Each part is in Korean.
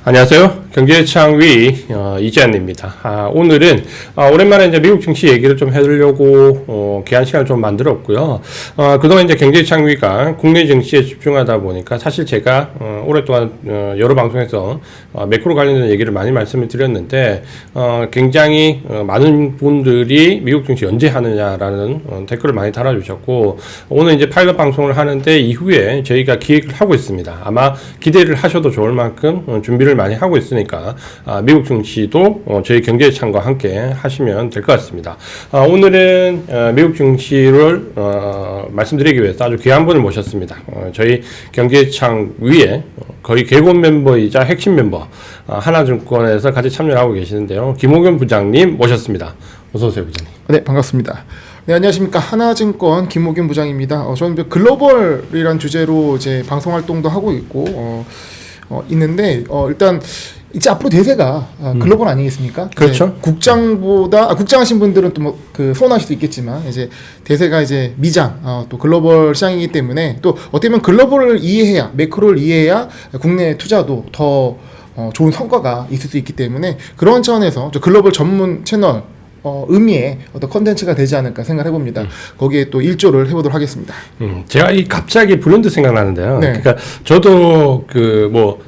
안녕하세요. 경제창위 이재한입니다. 오늘은 오랜만에 이제 미국 증시 얘기를 좀 해드리려고 귀한 시간을 좀 만들었고요. 그동안 이제 경제창위가 국내 증시에 집중하다 보니까 사실 제가 오랫동안 여러 방송에서 매크로 관련된 얘기를 많이 말씀을 드렸는데 굉장히 많은 분들이 미국 증시 언제 하느냐라는 댓글을 많이 달아주셨고, 오늘 이제 파일럿 방송을 하는데 이후에 저희가 기획을 하고 있습니다. 아마 기대를 하셔도 좋을 만큼 준비를 많이 하고 있으니까 미국 증시도 저희 경제창과 함께 하시면 될 것 같습니다. 오늘은 미국 증시를 말씀드리기 위해서 아주 귀한 분을 모셨습니다. 저희 경제창 위에 거의 개건 멤버이자 핵심 mem버 하나증권에서 같이 참여하고 계시는데요. 김옥윤 부장님 모셨습니다. 어서 오세요, 부장님. 네, 반갑습니다. 네, 안녕하십니까. 하나증권 김옥윤 부장입니다. 저는 글로벌이란 주제로 이제 방송 활동도 하고 있고 있는데 일단 이제 앞으로 대세가 글로벌 아니겠습니까? 그렇죠. 국장보다 국장하신 분들은 또 뭐 그 서운하실 수 있겠지만 이제 대세가 이제 미장 또 글로벌 시장이기 때문에 또 어떻게 보면 글로벌을 이해해야, 매크로를 이해해야 국내 투자도 더 좋은 성과가 있을 수 있기 때문에 그런 차원에서 글로벌 전문 채널 의미의 어떤 컨텐츠가 되지 않을까 생각해 봅니다. 거기에 또 일조를 해보도록 하겠습니다. 제가 갑자기 브랜드 생각나는데요. 네. 그러니까 저도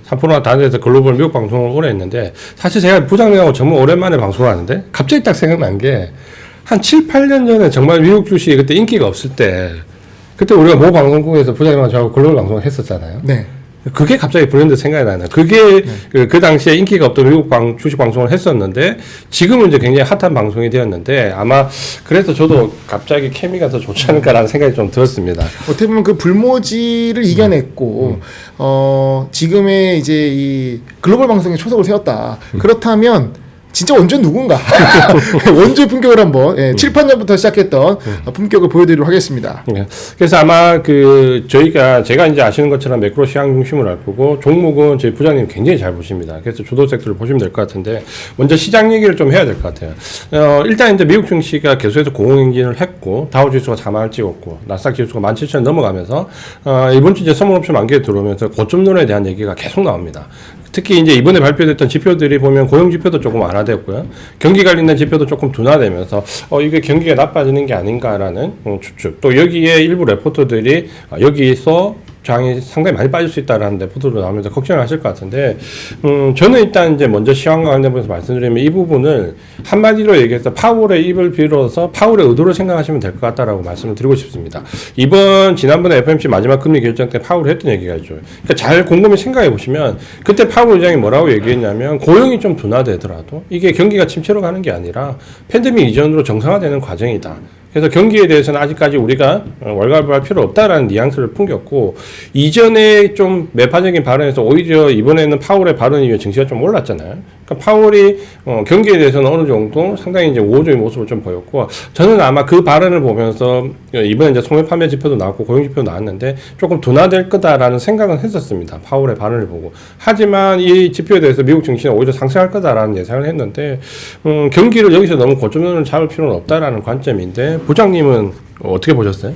삼프로나 다른 데서 글로벌 미국 방송을 오래 했는데, 사실 제가 부장님하고 정말 오랜만에 방송을 하는데 갑자기 딱 생각난 게 한 7, 8년 전에 정말 미국 주식이 그때 인기가 없을 때, 그때 우리가 모 방송국에서 부장님하고 저하고 글로벌 방송을 했었잖아요. 네. 그게 갑자기 브랜드 생각이 나요. 그게 그 당시에 인기가 없던 미국 주식 방송을 했었는데, 지금은 이제 굉장히 핫한 방송이 되었는데, 아마 그래서 저도 갑자기 케미가 더 좋지 않을까라는 생각이 좀 들었습니다. 어떻게 보면 그 불모지를 이겨냈고 지금의 이제 이 글로벌 방송에 초석을 세웠다. 그렇다면 진짜 원조 누군가? 원조의 품격을 한번 7, 8년부터 시작했던 품격을 보여드리도록 하겠습니다. 그래서 아마 제가 이제 아시는 것처럼 매크로 시장 중심으로 할 거고, 종목은 저희 부장님 굉장히 잘 보십니다. 그래서 주도 섹터를 보시면 될 것 같은데, 먼저 시장 얘기를 좀 해야 될 것 같아요. 일단 이제 미국 증시가 계속해서 공응행진을 했고, 다우 지수가 4만을 찍었고, 나스닥 지수가 17,000을 넘어가면서 이번 주 이제 선물옵션 만기에 들어오면서 고점론에 대한 얘기가 계속 나옵니다. 특히 이제 이번에 발표됐던 지표들이 보면 고용 지표도 조금 완화됐고요. 경기 관련된 지표도 조금 둔화되면서 이게 경기가 나빠지는 게 아닌가라는 추측. 또 여기에 일부 레포터들이 여기서 장이 상당히 많이 빠질 수 있다라는 레포트도 나오면서 걱정을 하실 것 같은데, 저는 일단 이제 먼저 시황과 관련된 부분에서 말씀드리면 이 부분을 한마디로 얘기해서 파월의 입을 빌어서 파월의 의도를 생각하시면 될 것 같다라고 말씀을 드리고 싶습니다. 지난번에 FOMC 마지막 금리 결정 때 파월이 했던 얘기가 있죠. 그러니까 잘 곰곰이 생각해 보시면 그때 파월 의장이 뭐라고 얘기했냐면, 고용이 좀 둔화되더라도 이게 경기가 침체로 가는 게 아니라 팬데믹 이전으로 정상화되는 과정이다. 그래서 경기에 대해서는 아직까지 우리가 월가불할 필요 없다라는 뉘앙스를 풍겼고, 이전에 좀 매파적인 발언에서 오히려 이번에는 파월의 발언 이후에 증시가 좀 올랐잖아요. 그러니까 파월이 경기에 대해서는 어느 정도 상당히 이제 우호적인 모습을 좀 보였고, 저는 아마 그 발언을 보면서 이번에 이제 소매 판매 지표도 나왔고 고용 지표도 나왔는데 조금 둔화될 거다라는 생각은 했었습니다. 파월의 발언을 보고. 하지만 이 지표에 대해서 미국 증시는 오히려 상승할 거다라는 예상을 했는데, 경기를 여기서 너무 고점론을 잡을 필요는 없다라는 관점인데, 부장님은 어떻게 보셨어요?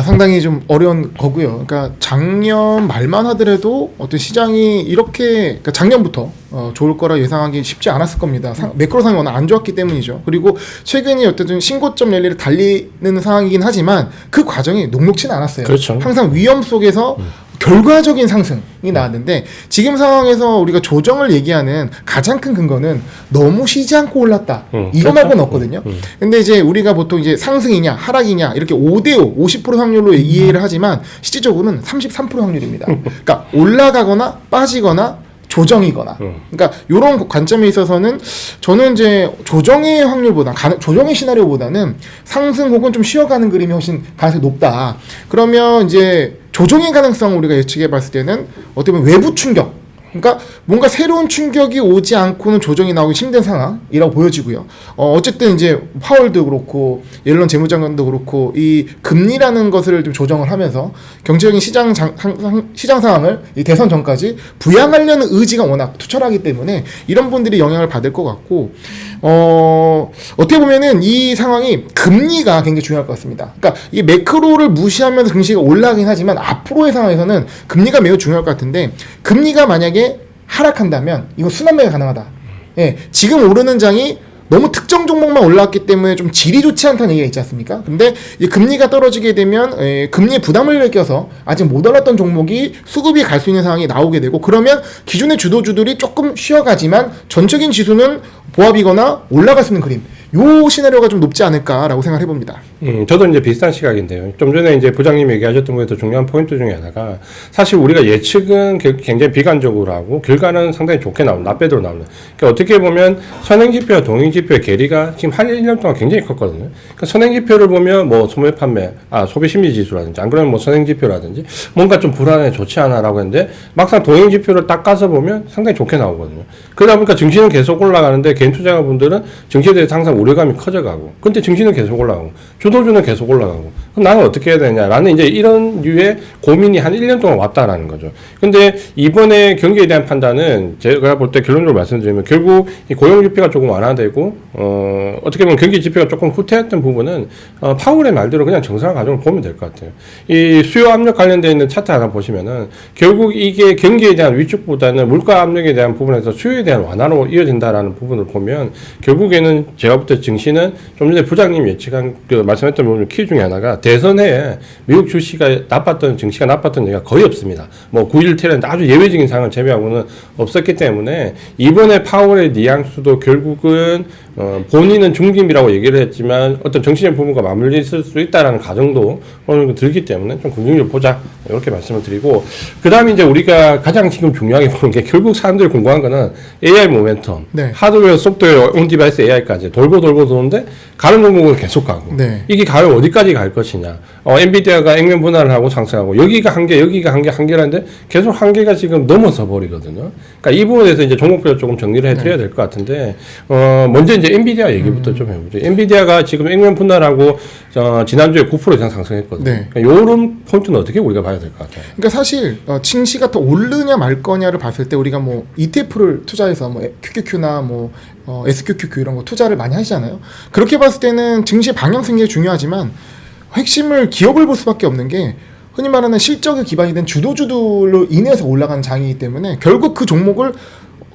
상당히 좀 어려운 거고요. 그러니까 작년 말만 하더라도 어떤 시장이 이렇게, 그러니까 작년부터 좋을 거라 예상하기 쉽지 않았을 겁니다. 매크로 상황이 워낙 안 좋았기 때문이죠. 그리고 최근에 어떤 신고점 랠리를 달리는 상황이긴 하지만 그 과정이 녹록치는 않았어요. 그렇죠. 항상 위험 속에서 결과적인 상승이 나왔는데, 지금 상황에서 우리가 조정을 얘기하는 가장 큰 근거는 너무 쉬지 않고 올랐다. 이거 말고는 없거든요. 근데 이제 우리가 보통 이제 상승이냐 하락이냐 이렇게 5대5 50% 확률로 이해를 하지만 실질적으로는 33% 확률입니다. 그러니까 올라가거나 빠지거나 조정이거나. 그러니까 이런 관점에 있어서는 저는 이제 조정의 확률보다, 조정의 시나리오보다는 상승 혹은 좀 쉬어가는 그림이 훨씬 가능성이 높다. 그러면 이제 조정의 가능성 우리가 예측해 봤을 때는 어떻게 보면 외부 충격, 그러니까 뭔가 새로운 충격이 오지 않고는 조정이 나오기 힘든 상황이라고 보여지고요. 어쨌든 이제 파월도 그렇고 옐런 재무장관도 그렇고 이 금리라는 것을 좀 조정을 하면서 경제적인 시장 상황을 이 대선 전까지 부양하려는 의지가 워낙 투철하기 때문에 이런 분들이 영향을 받을 것 같고, 어떻게 보면은 이 상황이 금리가 굉장히 중요할 것 같습니다. 그러니까 이 매크로를 무시하면서 증시가 올라가긴 하지만 앞으로의 상황에서는 금리가 매우 중요할 것 같은데, 금리가 만약에 하락한다면 이건 순환매가 가능하다. 예, 지금 오르는 장이 너무 특정 종목만 올라왔기 때문에 좀 질이 좋지 않다는 얘기가 있지 않습니까? 근데 이 금리가 떨어지게 되면 금리의 부담을 느껴서 아직 못 올랐던 종목이 수급이 갈 수 있는 상황이 나오게 되고, 그러면 기존의 주도주들이 조금 쉬어가지만 전적인 지수는 보합이거나 올라갈 수 있는 그림, 요 시나리오가 좀 높지 않을까라고 생각을 해봅니다. 저도 이제 비슷한 시각인데요. 좀 전에 이제 부장님 얘기하셨던 거에서 중요한 포인트 중에 하나가, 사실 우리가 예측은 굉장히 비관적으로 하고 결과는 상당히 좋게 나오는, 나빼도록 나오는. 그러니까 어떻게 보면 선행지표와 동행지표의 괴리가 지금 한 1년 동안 굉장히 컸거든요. 그러니까 선행지표를 보면 뭐 소매 판매, 소비심리지수라든지, 안 그러면 뭐 선행지표라든지 뭔가 좀 불안해, 좋지 않아라고 했는데, 막상 동행지표를 딱 가서 보면 상당히 좋게 나오거든요. 그러다 보니까 증시는 계속 올라가는데 개인 투자가분들은 증시에 대해서 항상 우려감이 커져가고, 근데 증시는 계속 올라가고 주도주는 계속 올라가고, 그럼 나는 어떻게 해야 되냐라는 이제 이런 류의 고민이 한 1년 동안 왔다라는 거죠. 근데 이번에 경기에 대한 판단은 제가 볼 때 결론적으로 말씀드리면, 결국 이 고용 지표가 조금 완화되고 어떻게 보면 경기 지표가 조금 후퇴했던 부분은 파월의 말대로 그냥 정상 과정을 보면 될 것 같아요. 이 수요 압력 관련되어 있는 차트 하나 보시면은 결국 이게 경기에 대한 위축보다는 물가 압력에 대한 부분에서 수요에 대한 완화로 이어진다라는 부분을 보면, 결국에는 제가 볼 때 증시는 좀 전에 부장님 예측한 말씀했던 부분 키 중에 하나가, 대선에 미국 주시가 나빴던, 증시가 나빴던 얘기가 거의 없습니다. 뭐 9일 테레는 아주 예외적인 상황을 제외하고는 없었기 때문에 이번에 파월의 뉘앙스도 결국은 본인은 중김이라고 얘기를 했지만 어떤 정치적 부분과 맞물려 있을 수 있다라는 가정도 어느 정도 들기 때문에 좀 긍정적으로 보자, 이렇게 말씀을 드리고, 그 다음에 이제 우리가 가장 지금 중요하게 보는 게, 결국 사람들이 궁금한 거는 AI 모멘텀, 네. 하드웨어, 소프트웨어, 온디바이스 AI까지 돌고 도는데 가는 종목은 계속 가고, 네. 이게 과연 어디까지 갈 것이냐. 엔비디아가 액면 분할을 하고 상승하고, 여기가 한계, 여기가 한계라는데 계속 한계가 지금 넘어서 버리거든요. 그러니까 이 부분에 대해서 이제 종목별로 조금 정리를 해드려야 될 것 같은데, 먼저 이제 엔비디아 얘기부터 좀 해보죠. 엔비디아가 지금 액면 분할하고 지난주에 9% 이상 상승했거든요. 네. 그러니까 이런 포인트는 어떻게 우리가 봐야 될 것 같아요? 그러니까 사실 증시가 더 오르냐 말 거냐를 봤을 때, 우리가 뭐 ETF를 투자해서 뭐 QQQ나 뭐 SQQQ 이런 거 투자를 많이 하시잖아요. 그렇게 봤을 때는 증시 방향성이 굉장히 중요하지만, 핵심을 기업을 볼 수밖에 없는 게, 흔히 말하는 실적에 기반이 된 주도주들로 인해서 올라가는 장이기 때문에, 결국 그 종목을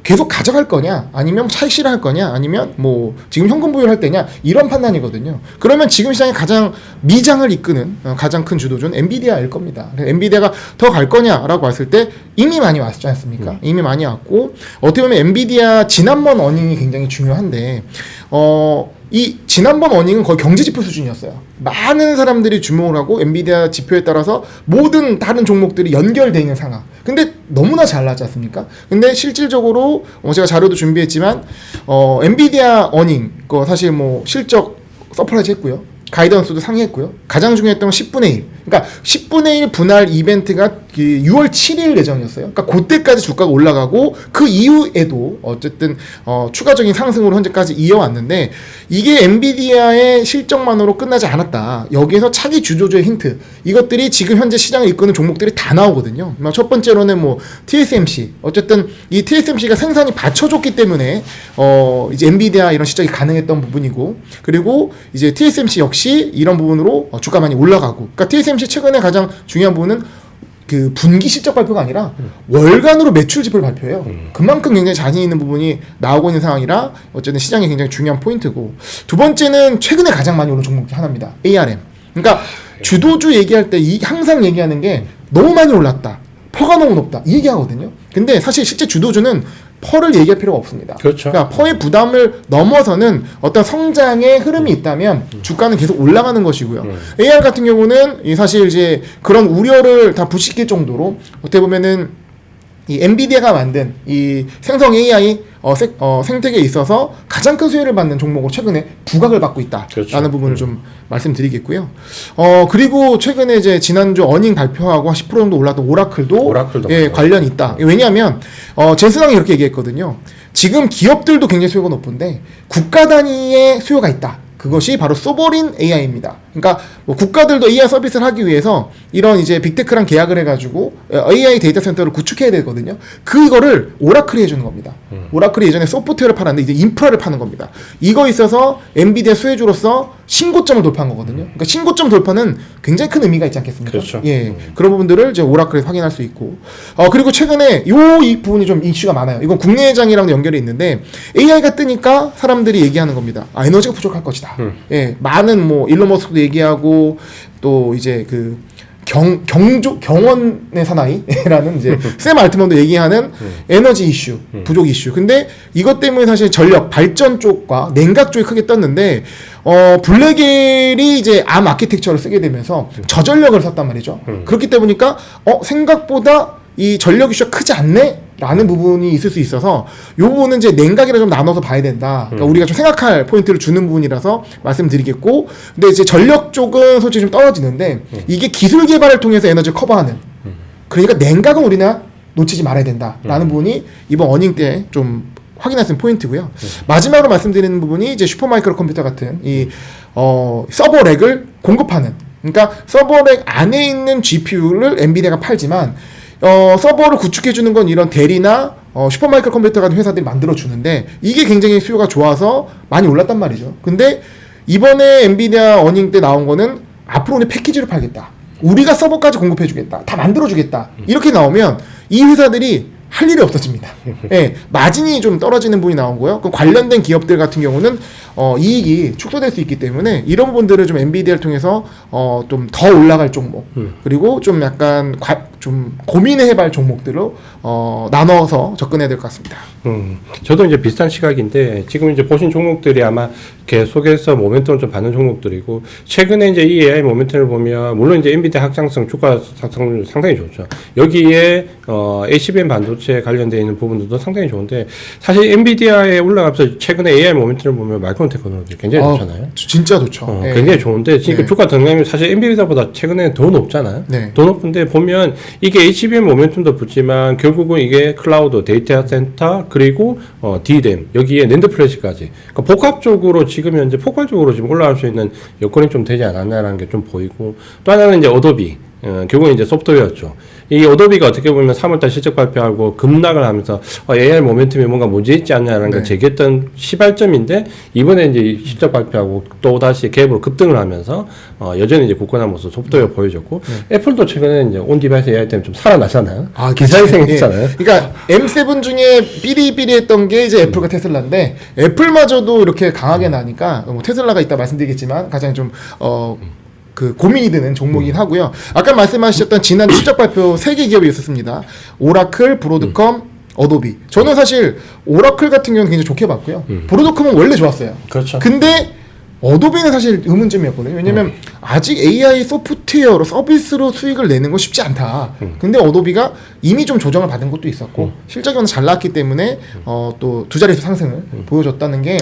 계속 가져갈 거냐, 아니면 차익실을 할 거냐, 아니면 뭐 지금 현금 보유를 할 때냐, 이런 판단이거든요. 그러면 지금 시장에 가장 미장을 이끄는 가장 큰 주도주는 엔비디아일 겁니다. 엔비디아가 더 갈 거냐라고 봤을 때 이미 많이 왔지 않습니까? 이미 많이 왔고, 어떻게 보면 엔비디아 지난번 어닝이 굉장히 중요한데, 이 지난번 어닝은 거의 경제지표 수준이었어요. 많은 사람들이 주목을 하고 엔비디아 지표에 따라서 모든 다른 종목들이 연결되어 있는 상황. 근데 너무나 잘 나지 않습니까? 근데 실질적으로 제가 자료도 준비했지만 엔비디아 어닝 사실 뭐 실적 서프라이즈 했고요. 가이던스도 상회했고요. 가장 중요했던 건 10분의 1. 그러니까 10분의 1 분할 이벤트가 6월 7일 예정이었어요. 그러니까 그때까지 주가가 올라가고, 그 이후에도 어쨌든 추가적인 상승으로 현재까지 이어왔는데, 이게 엔비디아의 실적만으로 끝나지 않았다. 여기에서 차기 주도주의 힌트, 이것들이 지금 현재 시장을 이끄는 종목들이 다 나오거든요. 첫 번째로는 뭐 TSMC, 어쨌든 이 TSMC가 생산이 받쳐줬기 때문에 이제 엔비디아 이런 실적이 가능했던 부분이고, 그리고 이제 TSMC 역시 이런 부분으로 주가 많이 올라가고, 그러니까 TSMC 최근에 가장 중요한 부분은 그 분기 실적 발표가 아니라 월간으로 매출 지표를 발표해요. 그만큼 굉장히 자신 있는 부분이 나오고 있는 상황이라 어쨌든 시장이 굉장히 중요한 포인트고, 두 번째는 최근에 가장 많이 오른 종목 중 하나입니다. ARM. 그러니까 주도주 얘기할 때 항상 얘기하는 게 너무 많이 올랐다, 퍼가 너무 높다, 이 얘기하거든요. 근데 사실 실제 주도주는 퍼를 얘기할 필요가 없습니다. 그렇죠. 그러니까 퍼의 부담을 넘어서는 어떤 성장의 흐름이 있다면 주가는 계속 올라가는 것이고요. AR 같은 경우는 사실 이제 그런 우려를 다 부식킬 정도로, 어떻게 보면은 이 엔비디아가 만든 이 생성 AI 생태계에 있어서 가장 큰 수혜를 받는 종목으로 최근에 부각을 받고 있다라는 그렇죠. 부분을 좀 말씀드리겠고요. 그리고 최근에 이제 지난주 어닝 발표하고 10% 정도 올랐던 오라클도 관련이 있다. 왜냐하면 젠슨왕이 이렇게 얘기했거든요. 지금 기업들도 굉장히 수요가 높은데 국가 단위의 수요가 있다. 그것이 바로 소버린 AI입니다. 그러니까 뭐 국가들도 AI 서비스를 하기 위해서 이런 이제 빅테크랑 계약을 해가지고 AI 데이터 센터를 구축해야 되거든요. 그거를 오라클이 해주는 겁니다. 오라클이 예전에 소프트웨어를 팔았는데 이제 인프라를 파는 겁니다. 이거 있어서 엔비디아 수혜주로서 신고점을 돌파한 거거든요. 그러니까 신고점 돌파는 굉장히 큰 의미가 있지 않겠습니까? 그렇죠. 예, 그런 부분들을 이제 오라클에서 확인할 수 있고, 그리고 최근에 이 부분이 좀 이슈가 많아요. 이건 국내 회장이랑도 연결이 있는데 AI가 뜨니까 사람들이 얘기하는 겁니다. 에너지가 부족할 것이다. 예, 많은 뭐 일론 머스크도 얘기하고 또 이제 그 경원의 사나이라는 이제 샘 알트먼도 얘기하는 에너지 이슈, 부족 이슈. 근데 이것 때문에 사실 전력, 발전 쪽과 냉각 쪽이 크게 떴는데, 블랙엘이 이제 암 아키텍처를 쓰게 되면서 저전력을 썼단 말이죠. 그렇기 때문이니까, 생각보다 이 전력 이슈가 크지 않네? 라는 부분이 있을 수 있어서 이 부분은 이제 냉각이라 좀 나눠서 봐야 된다. 그러니까 우리가 좀 생각할 포인트를 주는 부분이라서 말씀드리겠고, 근데 이제 전력 쪽은 솔직히 좀 떨어지는데 이게 기술 개발을 통해서 에너지를 커버하는. 그러니까 냉각은 우리나 놓치지 말아야 된다라는 부분이 이번 어닝 때 좀 확인할 수 있는 포인트고요. 마지막으로 말씀드리는 부분이 이제 슈퍼마이크로 컴퓨터 같은 이 서버렉을 공급하는. 그러니까 서버렉 안에 있는 GPU를 엔비디아가 팔지만 서버를 구축해주는 건 이런 델이나 슈퍼마이크로 컴퓨터 같은 회사들이 만들어주는데 이게 굉장히 수요가 좋아서 많이 올랐단 말이죠. 근데 이번에 엔비디아 어닝 때 나온 거는 앞으로는 패키지를 팔겠다. 우리가 서버까지 공급해주겠다. 다 만들어주겠다. 이렇게 나오면 이 회사들이 할 일이 없어집니다. 예, 마진이 좀 떨어지는 부분이 나온 거예요. 그 관련된 기업들 같은 경우는 이익이 축소될 수 있기 때문에 이런 부분들을 좀 엔비디아를 통해서 좀 더 올라갈 종목 그리고 좀 약간 좀 고민해볼 종목들로 나눠서 접근해야 될 것 같습니다. 저도 이제 비슷한 시각인데 지금 이제 보신 종목들이 아마 계속해서 모멘텀을 좀 받는 종목들이고 최근에 이제 이 AI 모멘텀을 보면 물론 이제 엔비디아 확장성 주가 상승률 상당히 좋죠. 여기에 HBM 반도체 관련되어 있는 부분들도 상당히 좋은데 사실 엔비디아에 올라가면서 최근에 AI 모멘텀을 보면 마이크론 테크놀로지 굉장히 좋잖아요. 진짜 좋죠. 네. 굉장히 좋은데 지금 네. 주가 등락률 사실 엔비디아보다 최근에 더 높잖아요. 네. 더 높은데 보면 이게 HBM 모멘텀도 붙지만 결국은 이게 클라우드, 데이터 센터 그리고 DRAM 여기에 낸드 플래시까지 그러니까 복합적으로 지금 현재 폭발적으로 지금 올라갈 수 있는 여건이 좀 되지 않았나라는 게 좀 보이고 또 하나는 이제 어도비 결국은 이제 소프트웨어죠. 이 어도비가 어떻게 보면 3월달 실적 발표하고 급락을 하면서 AI 모멘텀이 뭔가 문제 있지 않냐라는 걸 제기했던 시발점인데 이번에 이제 실적 발표하고 또 다시 갭으로 급등을 하면서 여전히 이제 굳건한 모습 소프트웨어 보여줬고 애플도 최근에 이제 온 디바이스 AI 때문에 좀 살아나잖아요. 기사회생했잖아요. 그러니까 M7 중에 삐리삐리했던 게 이제 애플과 테슬라인데 애플마저도 이렇게 강하게 나니까 뭐 테슬라가 이따 말씀드리겠지만 가장 좀 그 고민이 드는 종목이긴 하고요. 아까 말씀하셨던 지난 실적 발표 3개 기업이 있었습니다. 오라클, 브로드컴, 어도비. 저는 사실 오라클 같은 경우는 굉장히 좋게 봤고요. 브로드컴은 원래 좋았어요. 그렇죠. 근데 어도비는 사실 의문점이었거든요. 왜냐면 아직 AI 소프트웨어로 서비스로 수익을 내는 건 쉽지 않다. 근데 어도비가 이미 좀 조정을 받은 것도 있었고 실적이 잘 나왔기 때문에 또 두 자릿수 상승을 보여줬다는 게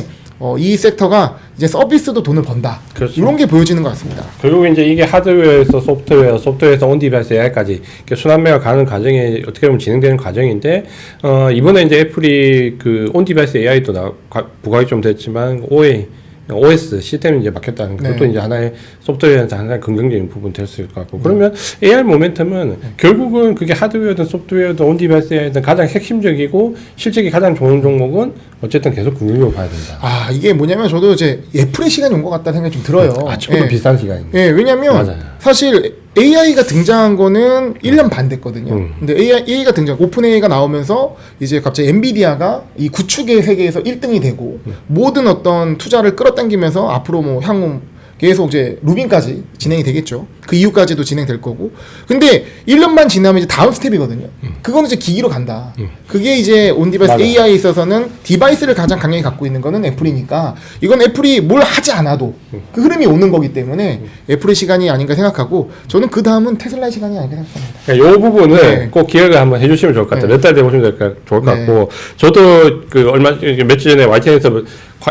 이 섹터가 이제 서비스도 돈을 번다. 그렇죠. 이런 게 보여지는 것 같습니다. 결국 이제 이게 하드웨어에서 소프트웨어에서 온 디바이스 AI까지 순환매가 가는 과정이 어떻게 보면 진행되는 과정인데 이번에 이제 애플이 그 온 디바이스 AI도 부각이 좀 됐지만 OS 시스템이 이제 막혔다는 것도 이제 하나의 소프트웨어에서 하나의 긍정적인 부분 될 수 있을 것 같고 그러면 AI 모멘텀은 결국은 그게 하드웨어든 소프트웨어든 온 디바이스 AI든 가장 핵심적이고 실적이 가장 좋은 종목은 어쨌든 계속 긍정적으로 봐야 된다. 이게 뭐냐면 저도 이제 애플의 시간이 온 것 같다는 생각이 좀 들어요. 저도 비슷한 시간입니다. 왜냐면 맞아요. 사실 AI가 등장한 거는 1년 반 됐거든요. 근데 AI가 오픈 AI가 나오면서 이제 갑자기 엔비디아가 이 구축의 세계에서 1등이 되고 모든 어떤 투자를 끌어당기면서 앞으로 뭐 향후 계속 이제 루빈까지 진행이 되겠죠. 그 이후까지도 진행될 거고. 근데 1년 반 지나면 이제 다음 스텝이거든요. 그거는 이제 기기로 간다. 그게 이제 온 디바이스 AI에 있어서는 디바이스를 가장 강력히 갖고 있는 거는 애플이니까 이건 애플이 뭘 하지 않아도 그 흐름이 오는 거기 때문에 애플의 시간이 아닌가 생각하고 저는 그 다음은 테슬라의 시간이 아닌가 생각합니다. 그러니까 이 부분을 꼭 기억을 한번 해주시면 좋을 것 같아요. 몇 달 뒤에 보시면 좋을 것 같고 저도 그 며칠 전에 YTN에서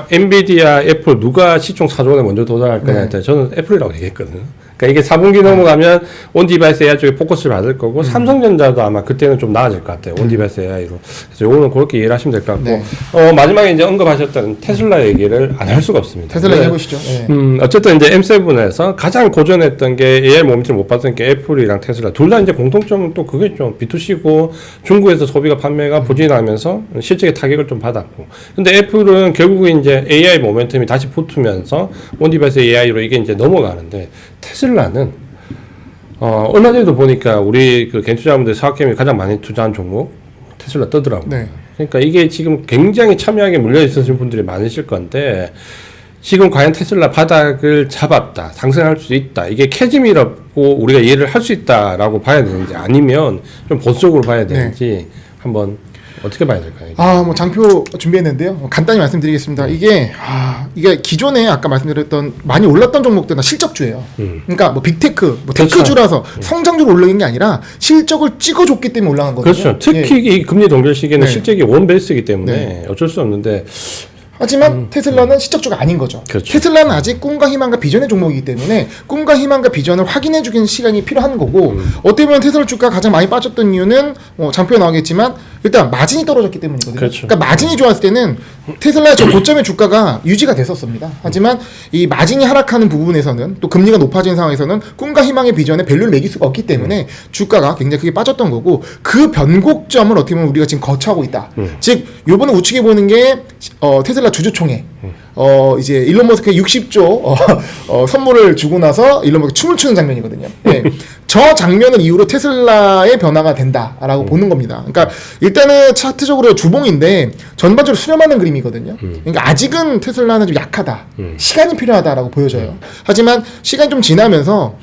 엔비디아, 애플 누가 시총 4조 원에 먼저 도달할 거냐 할 때 저는 애플이라고 얘기했거든요. 그러니까 이게 4분기 넘어가면 온 디바이스 AI 쪽에 포커스를 받을 거고 삼성전자도 아마 그때는 좀 나아질 것 같아요. 온 디바이스 AI로. 그래서 요거는 그렇게 이해를 하시면 될 것 같고 네. 마지막에 이제 언급하셨던 테슬라 얘기를 안 할 수가 없습니다. 테슬라 해보시죠. 네. 어쨌든 이제 M7에서 가장 고전했던 게 AI 모멘트를 못 받았던 게 애플이랑 테슬라 둘 다 이제 공통점은 또 그게 좀 B2C고 중국에서 소비가 판매가 부진하면서 실적의 타격을 좀 받았고 근데 애플은 결국에 이제 AI 모멘텀이 다시 붙으면서 온 디바이스 AI로 이게 이제 넘어가는데 테슬라는 얼마 전에도 보니까 우리 그 개인 투자자분들 사학개미 가장 많이 투자한 종목 테슬라 뜨더라고요. 네. 그러니까 이게 지금 굉장히 첨예하게 물려 있으신 분들이 많으실 건데 지금 과연 테슬라 바닥을 잡았다, 상승할 수 있다, 이게 캐즘이라고 우리가 이해를 할 수 있다라고 봐야 되는지 아니면 좀 보수적으로 봐야 되는지 한번 어떻게 봐야 될까요? 뭐 장표 준비했는데요. 간단히 말씀드리겠습니다. 이게 기존에 아까 말씀드렸던 많이 올랐던 종목들은 실적주예요. 그러니까 뭐 빅테크, 뭐 테크주라서 성장주로 올라간 게 아니라 실적을 찍어줬기 때문에 올라간 거거든요. 그렇죠. 특히 이 금리 동결 시기에는 네. 실적이 원베이스이기 때문에 어쩔 수 없는데 하지만 테슬라는 실적주가 아닌 거죠. 그렇죠. 테슬라는 아직 꿈과 희망과 비전의 종목이기 때문에 꿈과 희망과 비전을 확인해 주기는 시간이 필요한 거고 어떻게 보면 테슬라 주가가 가장 많이 빠졌던 이유는 장표에 나오겠지만 일단 마진이 떨어졌기 때문이거든요. 그렇죠. 그러니까 마진이 좋았을 때는 테슬라의 저 고점의 주가가 유지가 됐었습니다. 하지만 이 마진이 하락하는 부분에서는 또 금리가 높아진 상황에서는 꿈과 희망의 비전에 밸류를 매길 수가 없기 때문에 주가가 굉장히 크게 빠졌던 거고 그 변곡점을 어떻게 보면 우리가 지금 거쳐하고 있다. 즉 요번에 우측에 보는 게 테슬라 주주총회. 이제 일론 머스크에 60조 선물을 주고 나서 일론 머스크 춤을 추는 장면이거든요. 네. 저 장면을 이후로 테슬라의 변화가 된다라고 보는 겁니다. 그러니까 일단은 차트적으로 주봉인데 전반적으로 수렴하는 그림이거든요. 그러니까 아직은 테슬라는 좀 약하다. 시간이 필요하다라고 보여져요. 하지만 시간이 좀 지나면서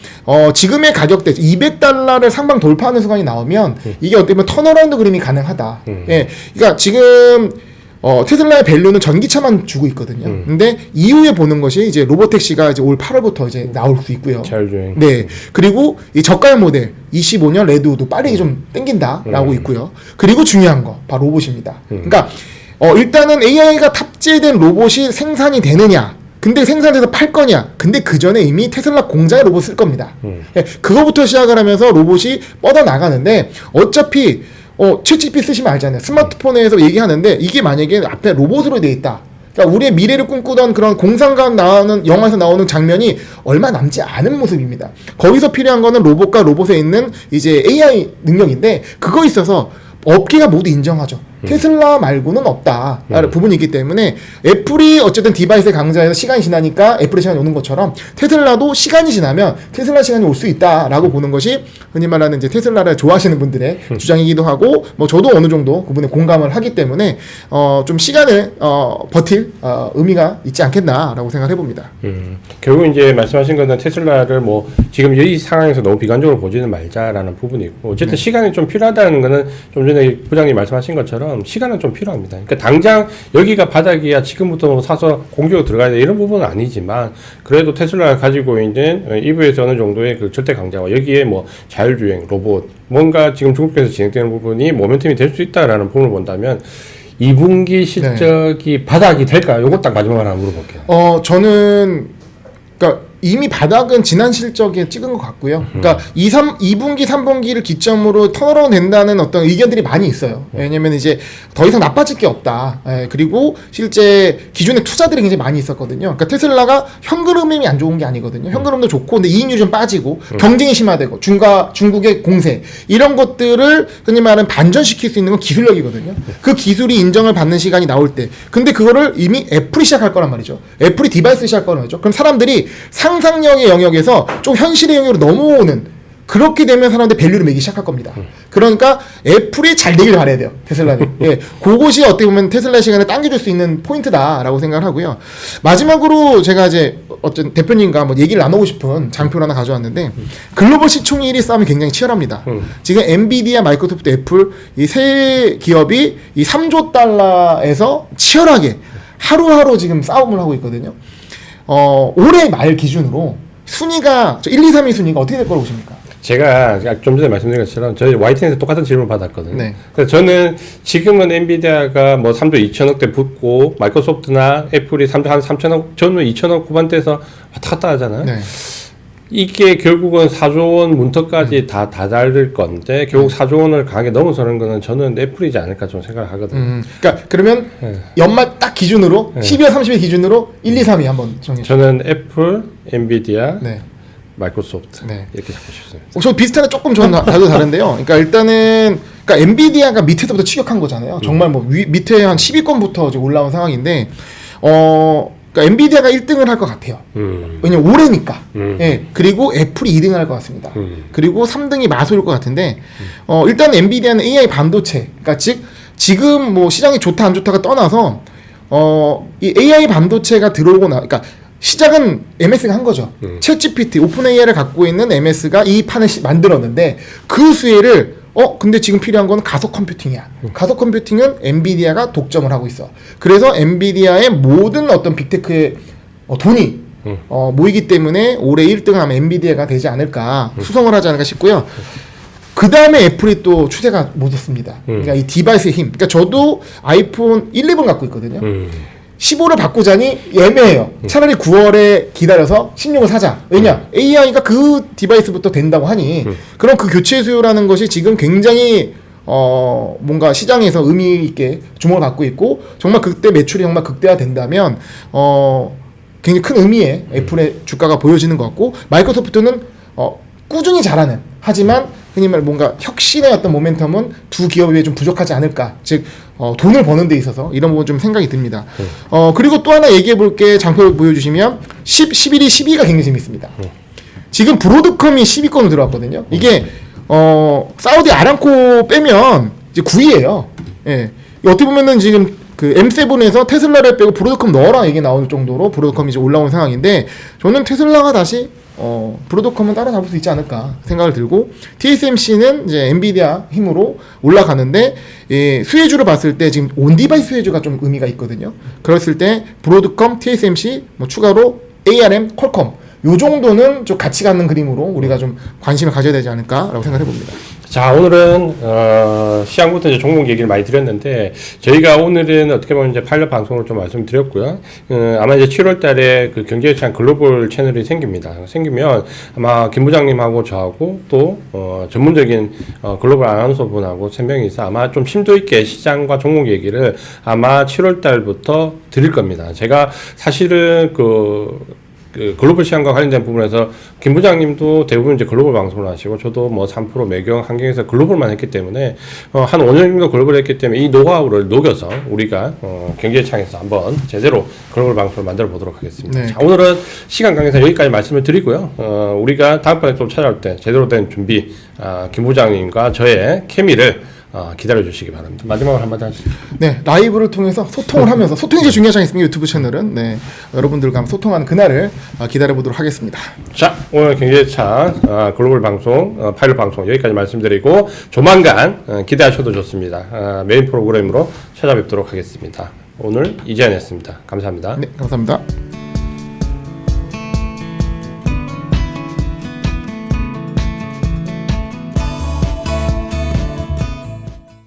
지금의 가격대 200달러를 상방 돌파하는 순간이 나오면 이게 어떻게 보면 턴어라운드 그림이 가능하다. 예. 그러니까 지금 테슬라의 밸류는 전기차만 주고 있거든요. 근데 이후에 보는 것이 이제 로보택시가 이제 올 8월부터 이제 나올 수 있고요. 자율주행. 네. 그리고 이 저가형 모델 25년 레드우드 빠르게 좀 땡긴다라고 있고요. 그리고 중요한 거 바로 로봇입니다. 그러니까 일단은 AI가 탑재된 로봇이 생산이 되느냐? 근데 생산돼서 팔 거냐? 근데 그 전에 이미 테슬라 공장에 로봇 쓸 겁니다. 네, 그거부터 시작을 하면서 로봇이 뻗어 나가는데 어차피 챗GPT 쓰시면 알잖아요. 스마트폰에서 얘기하는데 이게 만약에 앞에 로봇으로 돼 있다. 그러니까 우리의 미래를 꿈꾸던 그런 공상과학 나오는 영화에서 나오는 장면이 얼마 남지 않은 모습입니다. 거기서 필요한 거는 로봇과 로봇에 있는 이제 AI 능력인데 그거 있어서 업계가 모두 인정하죠. 테슬라 말고는 없다. 부분이 있기 때문에 애플이 어쨌든 디바이스의 강자에서 시간이 지나니까 애플의 시간이 오는 것처럼 테슬라도 시간이 지나면 테슬라 시간이 올 수 있다라고 보는 것이 흔히 말하는 이제 테슬라를 좋아하시는 분들의 주장이기도 하고 뭐 저도 어느 정도 그분에 공감을 하기 때문에 좀 시간을 버틸 의미가 있지 않겠나라고 생각해 봅니다. 결국 이제 말씀하신 거는 테슬라를 뭐 지금 이 상황에서 너무 비관적으로 보지는 말자라는 부분이 있고 어쨌든 시간이 좀 필요하다는 거는 좀 전에 부장님 말씀하신 것처럼 시간은 좀 필요합니다. 그러니까 당장 여기가 바닥이야 지금부터 뭐 사서 공격으로 들어가야 돼 이런 부분은 아니지만 그래도 테슬라가 가지고 있는 EV에서 어느 정도의 그 절대 강자와 여기에 뭐 자율주행, 로봇 뭔가 지금 중국에서 진행되는 부분이 모멘텀이 될 수 있다라는 부분을 본다면 2분기 실적이 바닥이 될까요? 요거 딱 마지막으로 하나 물어볼게요. 저는 그러니까 이미 바닥은 지난 실적에 찍은 것 같고요. 그러니까 2분기, 3분기를 기점으로 턴어라운드 된다는 어떤 의견들이 많이 있어요. 왜냐면 이제 더 이상 나빠질 게 없다. 그리고 실제 기존에 투자들이 굉장히 많이 있었거든요. 그러니까 테슬라가 현금흐름이 안 좋은 게 아니거든요. 현금흐름도 좋고, 근데 이익률이 좀 빠지고, 경쟁이 심화되고, 중국의 공세, 이런 것들을 흔히 말하는 반전시킬 수 있는 건 기술력이거든요. 그 기술이 인정을 받는 시간이 나올 때. 근데 그거를 이미 애플이 시작할 거란 말이죠. 애플이 디바이스 시작할 거란 말이죠. 그럼 사람들이 상상력의 영역에서 좀 현실의 영역으로 넘어오는 그렇게 되면 사람들 밸류를 매기 시작할 겁니다. 그러니까 애플이 잘 되길 바라야 돼요. 테슬라는. 예, 그것이 어떻게 보면 테슬라 시간을 당겨줄 수 있는 포인트다라고 생각을 하고요. 마지막으로 제가 이제 어떤 대표님과 뭐 얘기를 나누고 싶은 장표를 하나 가져왔는데 글로벌 시총 1위 싸움이 굉장히 치열합니다. 지금 엔비디아, 마이크로소프트, 애플 이 세 기업이 이 3조 달러에서 치열하게 하루하루 지금 싸움을 하고 있거든요. 올해 말 기준으로 순위가 1, 2, 3위 순위가 어떻게 될 거라고 보십니까? 제가 좀 전에 말씀드린 것처럼 저희 YTN에서 똑같은 질문을 받았거든요. 네. 그래서 저는 지금은 엔비디아가 뭐 3조 2천억대 붙고 마이크로소프트나 애플이 3조 한 3천억, 저는 2천억 후반대에서 왔다 갔다 하잖아요. 네. 이게 결국은 4조 원 문턱까지 다 다다를 건데 결국 4조 원을 강하게 넘어서는 거는 저는 애플이지 않을까 좀 생각을 하거든요. 그러니까 그러면 연말 딱 기준으로 12월 30일 기준으로 1, 2, 3위 한번 정해 주세요. 저는 애플, 엔비디아, 네. 마이크로소프트 네. 이렇게 잡고 싶습니다. 저 비슷한데 조금 저는 다도 다른데요. 그러니까 일단은 그러니까 엔비디아가 밑에서부터 추격한 거잖아요. 정말 뭐 밑에 한 10위권부터 이제 올라온 상황인데 그러니까 엔비디아가 1등을 할 것 같아요. 왜냐면 올해니까. 예. 그리고 애플이 2등을 할 것 같습니다. 그리고 3등이 마소일 것 같은데 일단 엔비디아는 AI 반도체, 그러니까 즉 지금 뭐 시장이 좋다 안 좋다가 떠나서 이 AI 반도체가 들어오고 그러니까 시작은 MS가 한 거죠. 챗GPT, 오픈 AI를 갖고 있는 MS가 이 판을 만들었는데 그 수혜를 근데 지금 필요한 건 가속 컴퓨팅이야. 가속 컴퓨팅은 엔비디아가 독점을 하고 있어. 그래서 엔비디아의 모든 어떤 빅테크의 돈이 모이기 때문에 올해 1등은 아마 엔비디아가 되지 않을까, 수성을 하지 않을까 싶고요. 그 다음에 애플이 또 추세가 묻었습니다. 그러니까 이 디바이스의 힘. 그러니까 저도 아이폰 11 갖고 있거든요. 15를 바꾸자니 애매해요. 차라리 9월에 기다려서 16을 사자. 왜냐? AI가 그 디바이스부터 된다고 하니 그럼 그 교체 수요라는 것이 지금 굉장히 뭔가 시장에서 의미 있게 주목을 받고 있고 정말 그때 매출이 정말 극대화된다면 굉장히 큰 의미의 애플의 주가가 보여지는 것 같고 마이크로소프트는 꾸준히 잘하는 하지만 흔히 말 뭔가 혁신의 어떤 모멘텀은 두 기업에 비해 좀 부족하지 않을까. 즉 돈을 버는 데 있어서 이런 부분 좀 생각이 듭니다. 그리고 또 하나 얘기해 볼게. 장표 보여주시면 11위, 12위가 굉장히 재밌습니다. 지금 브로드컴이 10위권으로 들어왔거든요. 이게 사우디 아람코 빼면 이제 9위예요. 예. 어떻게 보면은 지금 그 M7에서 테슬라를 빼고 브로드컴 넣어라 얘기 나올 정도로 브로드컴이 이제 올라온 상황인데 저는 테슬라가 다시 브로드컴은 따라잡을 수 있지 않을까 생각을 들고 TSMC는 이제 엔비디아 힘으로 올라가는데 수혜주를 봤을 때 지금 온디바이스 수혜주가 좀 의미가 있거든요. 그랬을 때 브로드컴, TSMC 뭐 추가로 ARM, 퀄컴 요 정도는 좀 같이 갖는 그림으로 우리가 좀 관심을 가져야 되지 않을까라고 생각해 봅니다. 자, 오늘은 시장부터 이제 종목 얘기를 많이 드렸는데 저희가 오늘은 어떻게 보면 이제 파일럿 방송을 좀 말씀드렸고요. 아마 이제 7월달에 그 경제유치한 글로벌 채널이 생깁니다. 생기면 아마 김 부장님하고 저하고 또 전문적인 글로벌 아나운서 분하고 3명이서 아마 좀 심도 있게 시장과 종목 얘기를 아마 7월달부터 드릴 겁니다. 제가 사실은 그 글로벌 시장과 관련된 부분에서 김 부장님도 대부분 이제 글로벌 방송을 하시고 저도 뭐 3% 매경 환경에서 글로벌만 했기 때문에 한 5년 정도 글로벌 했기 때문에 이 노하우를 녹여서 우리가 경제창에서 한번 제대로 글로벌 방송을 만들어 보도록 하겠습니다. 네. 자, 오늘은 시간 관계상 여기까지 말씀을 드리고요. 우리가 다음번에 좀 찾아올 때 제대로 된 준비 김 부장님과 저의 케미를 기다려 주시기 바랍니다. 마지막으로 한마디 하시죠. 네, 라이브를 통해서 소통을 하면서 소통이 제일 중요하지 않습니까? 유튜브 채널은 여러분들과 소통하는 그날을 기다려 보도록 하겠습니다. 자, 오늘 경제차 글로벌 방송 파일럿 방송 여기까지 말씀드리고 조만간 기대하셔도 좋습니다. 메인 프로그램으로 찾아뵙도록 하겠습니다. 오늘 이재현이었습니다. 감사합니다. 네, 감사합니다.